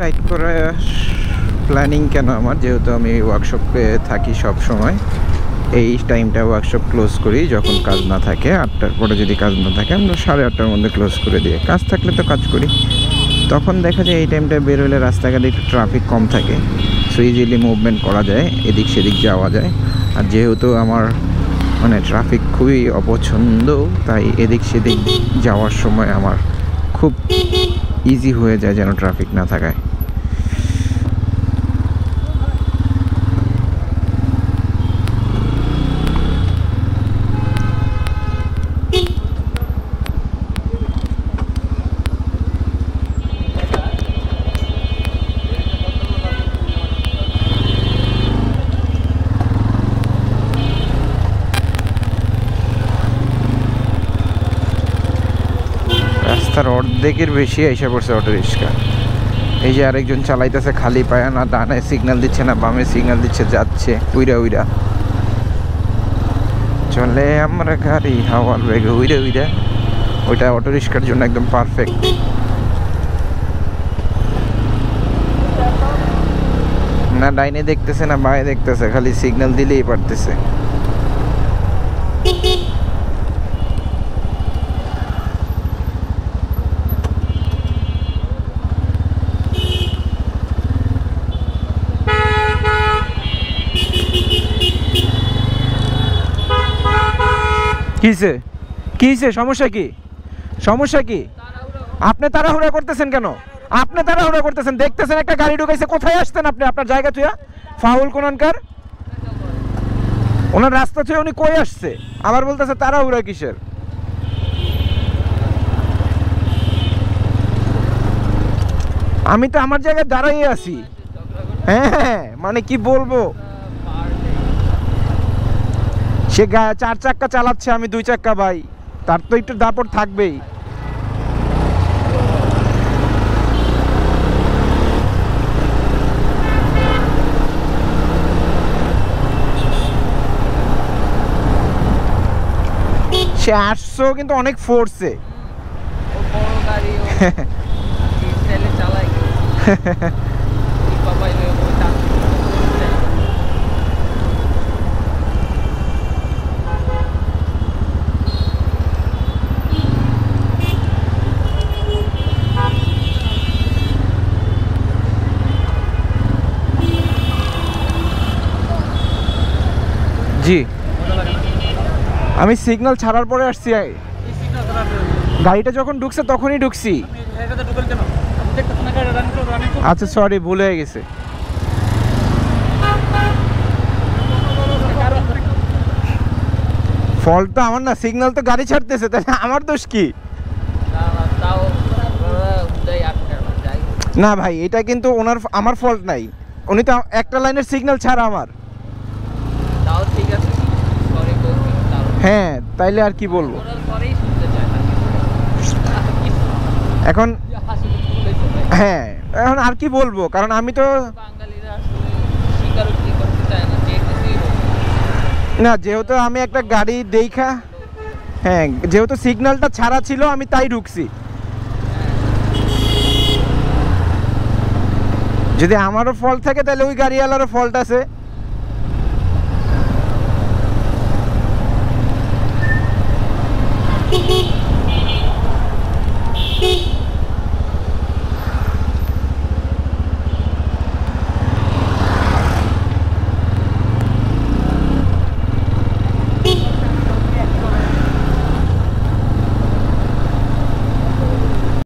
Ride করার planning কেন আমার, যেহেতু আমি ওয়ার্কশপে থাকি সব সময়, এই টাইমটা ওয়ার্কশপ ক্লোজ করি যখন কাজ না থাকে। 8টার পরে যদি কাজ না থাকে আমরা 8:30টার মধ্যে ক্লোজ করে দিই। কাজ থাকলে তো কাজ করি। তখন দেখা যায় এই টাইমটা বের হলে রাস্তাঘাটে একটু ট্রাফিক কম থাকে, সো ইজিলি মুভমেন্ট করা যায়, এদিক সেদিক যাওয়া যায়। আর যেহেতু আমার ট্রাফিক খুবই অপছন্দ, তাই এদিক সেদিক যাওয়ার সময় আমার খুব ইজি হয়ে যায় যেন ট্রাফিক না থাকায়। রাস্তার অর্ধেকের বেশি এসে পড়ছে অটো রিক্সা। এই যে আরেকজন চালাইতেছে খালি পায়া, না ডানে সিগন্যাল দিচ্ছে না বামে সিগন্যাল দিচ্ছে, যাচ্ছে উইরা উইরা। চলে আমরা গাড়ি হাওয়ার বেগে উইরা উইরা, ওইটা অটো রিক্সার জন্য একদম পারফেক্ট। না ডাইনে দেখতেছে না বাঁয়ে দেখতেছে, খালি সিগন্যাল দিলেই পারতেছে। কিসে কিসে সমস্যা কি? সমস্যা কি? আপনি তাড়াহুড়া করতেছেন কেন? আপনি তাড়াহুড়া করতেছেন, দেখতেছেন একটা গাড়ি ঢুকাইছে, কোথায় আসতেন আপনি? আপনার জায়গা থুয়া ফাউল কোনকার, ওনার রাস্তা থুয়ে উনি কই আসছে, আবার বলতেছে তাড়াহুড়া কিসের? আমি তো আমার জায়গায় দাঁড়াইয়ে আছি। হ্যাঁ মানে কি বলবো, সে 4 চাক্কা চালাচ্ছে, আমি 2 চাক্কা ভাই, তার তো একটু দাপট থাকবেই। সে 800 কিন্তু অনেক ফোর্সে জি আমি সিগন্যাল ছাড়ার পরে আসছি, গাড়িটা যখন ঢুকছে তখনই ঢুকছি। আচ্ছা সরি, ভুল হয়ে গেছে। ফল্ট তো আমার না, সিগন্যাল তো গাড়ি ছাড়তেছে, তাহলে আমার দোষ কি? না ভাই এটা কিন্তু ওনার, আমার ফল্ট নাই, উনি তো একটা লাইনের সিগন্যাল ছাড়া আমার। হ্যাঁ তাইলে আর কি বলবো এখন? হ্যাঁ এখন আর কি বলবো, কারণ আমি তো না, যেহেতু আমি একটা গাড়ি দেখা, হ্যাঁ যেহেতু সিগন্যালটা ছাড়া ছিল আমি তাই ঢুকছি। যদি আমারও ফল্ট থাকে তাহলে ওই গাড়িওয়ালারও ফল্ট আছে।